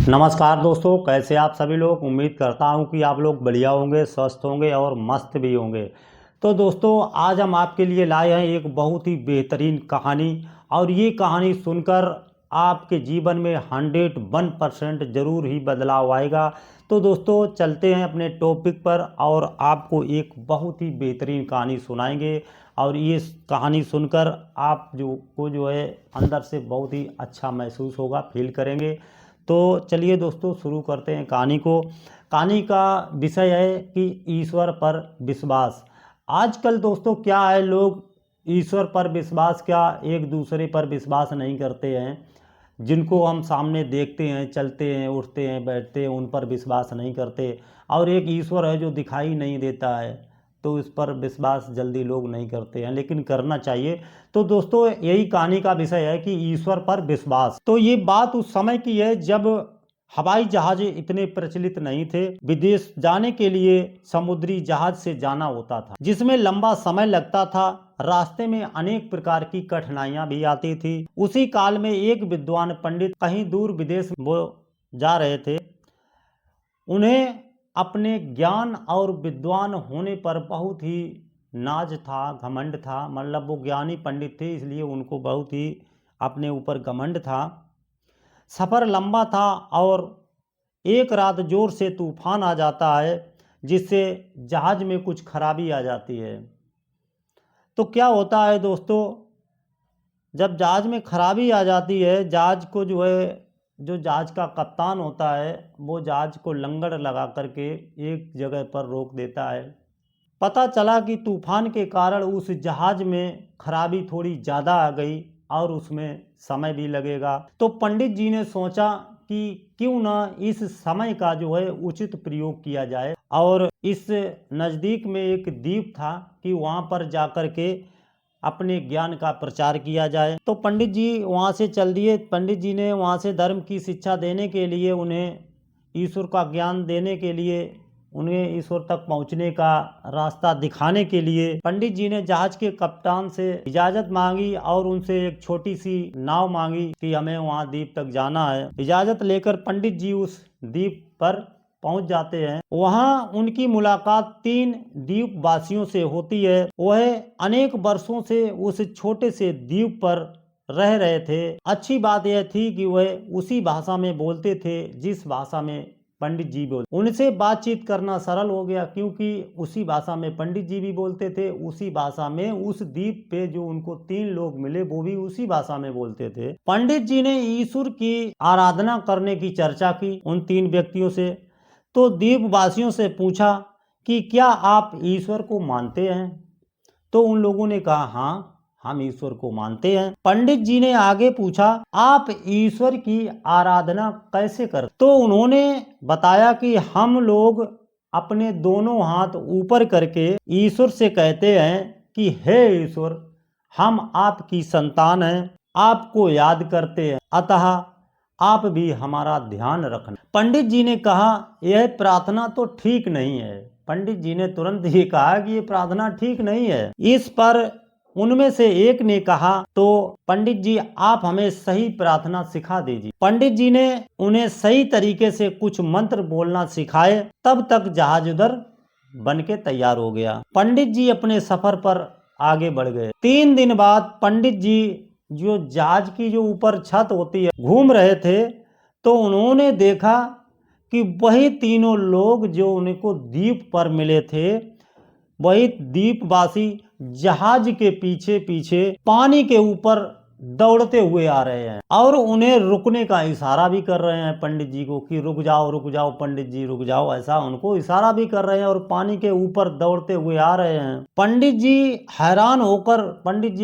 नमस्कार दोस्तों, कैसे आप सभी लोग। उम्मीद करता हूं कि आप लोग बढ़िया होंगे, स्वस्थ होंगे और मस्त भी होंगे। तो दोस्तों, आज हम आपके लिए लाए हैं एक बहुत ही बेहतरीन कहानी, और ये कहानी सुनकर आपके जीवन में 101% ज़रूर ही बदलाव आएगा। तो दोस्तों, चलते हैं अपने टॉपिक पर और आपको एक बहुत ही बेहतरीन कहानी सुनाएंगे। और ये कहानी सुनकर आप जो है अंदर से बहुत ही अच्छा महसूस होगा, फील करेंगे। तो चलिए दोस्तों, शुरू करते हैं कहानी को। कहानी का विषय है कि ईश्वर पर विश्वास। आजकल दोस्तों क्या है, लोग ईश्वर पर विश्वास क्या, एक दूसरे पर विश्वास नहीं करते हैं। जिनको हम सामने देखते हैं, चलते हैं, उठते हैं, बैठते हैं, उन पर विश्वास नहीं करते। और एक ईश्वर है जो दिखाई नहीं देता है, तो इस पर विश्वास जल्दी लोग नहीं करते हैं, लेकिन करना चाहिए। तो दोस्तों, यही कहानी का विषय है कि ईश्वर पर विश्वास। तो ये बात उस समय की है जब हवाई जहाज इतने प्रचलित नहीं थे। विदेश जाने के लिए समुद्री जहाज से जाना होता था, जिसमें लंबा समय लगता था। रास्ते में अनेक प्रकार की कठिनाइयां भी आती थी। उसी काल में एक विद्वान पंडित कहीं दूर विदेश वो जा रहे थे। उन्हें अपने ज्ञान और विद्वान होने पर बहुत ही नाज था, घमंड था। मतलब वो ज्ञानी पंडित थे, इसलिए उनको बहुत ही अपने ऊपर घमंड था। सफ़र लंबा था और एक रात जोर से तूफान आ जाता है, जिससे जहाज में कुछ खराबी आ जाती है। तो क्या होता है दोस्तों, जब जहाज में खराबी आ जाती है, जहाज को जो जहाज का कप्तान होता है, वो जहाज को लंगर लगा करके एक जगह पर रोक देता है। पता चला कि तूफान के कारण उस जहाज में खराबी थोड़ी ज़्यादा आ गई और उसमें समय भी लगेगा। तो पंडित जी ने सोचा कि क्यों ना इस समय का उचित प्रयोग किया जाए। और इस नज़दीक में एक द्वीप था कि वहाँ पर जाकर के अपने ज्ञान का प्रचार किया जाए। तो पंडित जी वहाँ से चल दिए। पंडित जी ने वहाँ से धर्म की शिक्षा देने के लिए, उन्हें ईश्वर का ज्ञान देने के लिए, उन्हें ईश्वर तक पहुँचने का रास्ता दिखाने के लिए पंडित जी ने जहाज के कप्तान से इजाज़त मांगी और उनसे एक छोटी सी नाव मांगी कि हमें वहाँ द्वीप तक जाना है। इजाज़त लेकर पंडित जी उस द्वीप पर पहुंच जाते हैं। वहां उनकी मुलाकात 3 द्वीप वासियों से होती है। वह अनेक वर्षों से उस छोटे से द्वीप पर रह रहे थे। अच्छी बात यह थी कि वह उसी भाषा में बोलते थे जिस भाषा में पंडित जी बोलते। उनसे बातचीत करना सरल हो गया, क्योंकि उसी भाषा में पंडित जी भी बोलते थे। उसी भाषा में उस द्वीप पे जो उनको 3 लोग मिले, वो भी उसी भाषा में बोलते थे। पंडित जी ने ईश्वर की आराधना करने की चर्चा की उन 3 व्यक्तियों से। तो द्वीपवासियों से पूछा कि क्या आप ईश्वर को मानते हैं। तो उन लोगों ने कहा, हाँ, हम ईश्वर को मानते हैं। पंडित जी ने आगे पूछा, आप ईश्वर की आराधना कैसे करते। तो उन्होंने बताया कि हम लोग अपने दोनों हाथ ऊपर करके ईश्वर से कहते हैं कि हे ईश्वर, हम आपकी संतान हैं, आपको याद करते हैं, अतः आप भी हमारा ध्यान रखना। पंडित जी ने कहा, यह प्रार्थना तो ठीक नहीं है। पंडित जी ने तुरंत ये कहा कि ये प्रार्थना ठीक नहीं है। इस पर उनमें से एक ने कहा, तो पंडित जी आप हमें सही प्रार्थना सिखा दीजिए। पंडित जी ने उन्हें सही तरीके से कुछ मंत्र बोलना सिखाए। तब तक जहाज उधर बन के तैयार हो गया। पंडित जी अपने सफर पर आगे बढ़ गए। 3 दिन बाद पंडित जी जो जहाज की जो ऊपर छत होती है घूम रहे थे, तो उन्होंने देखा कि वही तीनों लोग जो उनको द्वीप पर मिले थे, वही द्वीपवासी जहाज के पीछे पीछे पानी के ऊपर दौड़ते हुए आ रहे हैं और उन्हें रुकने का इशारा भी कर रहे हैं पंडित जी को कि रुक जाओ पंडित जी, रुक जाओ। ऐसा उनको इशारा भी कर रहे हैं और पानी के ऊपर दौड़ते हुए आ रहे हैं। पंडित जी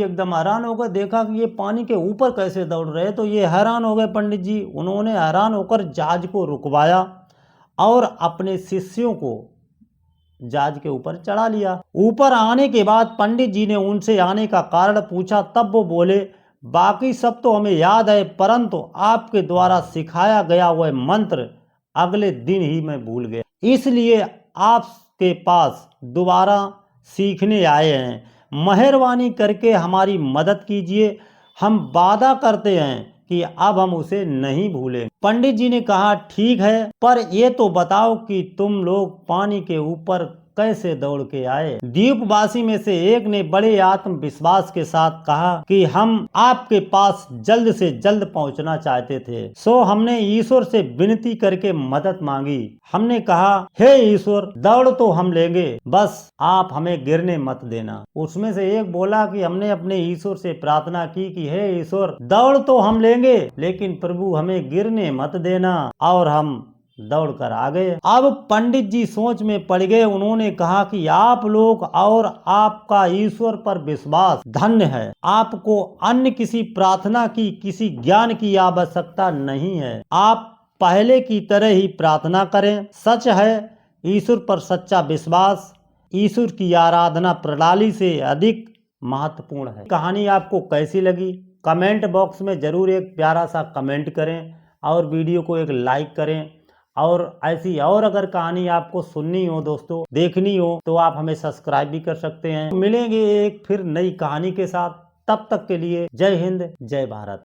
एकदम हैरान होकर देखा कि ये पानी के ऊपर कैसे दौड़ रहे हैं। तो ये हैरान हो गए पंडित जी। उन्होंने हैरान होकर जहाज को रुकवाया और अपने शिष्यों को जहाज के ऊपर चढ़ा लिया। ऊपर आने के बाद पंडित जी ने उनसे आने का कारण पूछा। तब वो बोले, बाकी सब तो हमें याद है, परंतु आपके द्वारा सिखाया गया वह मंत्र अगले दिन ही मैं भूल गया, इसलिए आपके पास दोबारा सीखने आए हैं। मेहरबानी करके हमारी मदद कीजिए। हम वादा करते हैं कि अब हम उसे नहीं भूलें। पंडित जी ने कहा ठीक है, पर ये तो बताओ कि तुम लोग पानी के ऊपर कैसे दौड़ के आए। द्वीपवासी में से एक ने बड़े आत्मविश्वास के साथ कहा कि हम आपके पास जल्द से जल्द पहुंचना चाहते थे, सो हमने ईश्वर से विनती करके मदद मांगी। हमने कहा, हे ईश्वर, दौड़ तो हम लेंगे, बस आप हमें गिरने मत देना। उसमें से एक बोला कि हमने अपने ईश्वर से प्रार्थना की कि हे ईश्वर, दौड़ तो हम लेंगे, लेकिन प्रभु हमें गिरने मत देना, और हम दौड़कर आ गए। अब पंडित जी सोच में पड़ गए। उन्होंने कहा कि आप लोग और आपका ईश्वर पर विश्वास धन्य है। आपको अन्य किसी प्रार्थना की, किसी ज्ञान की आवश्यकता नहीं है। आप पहले की तरह ही प्रार्थना करें। सच है, ईश्वर पर सच्चा विश्वास ईश्वर की आराधना प्रणाली से अधिक महत्वपूर्ण है। कहानी आपको कैसी लगी कमेंट बॉक्स में जरूर एक प्यारा सा कमेंट करें और वीडियो को एक लाइक करें। और ऐसी और अगर कहानी आपको सुननी हो दोस्तों, देखनी हो, तो आप हमें सब्सक्राइब भी कर सकते हैं। मिलेंगे एक फिर नई कहानी के साथ, तब तक के लिए जय हिंद, जय भारत।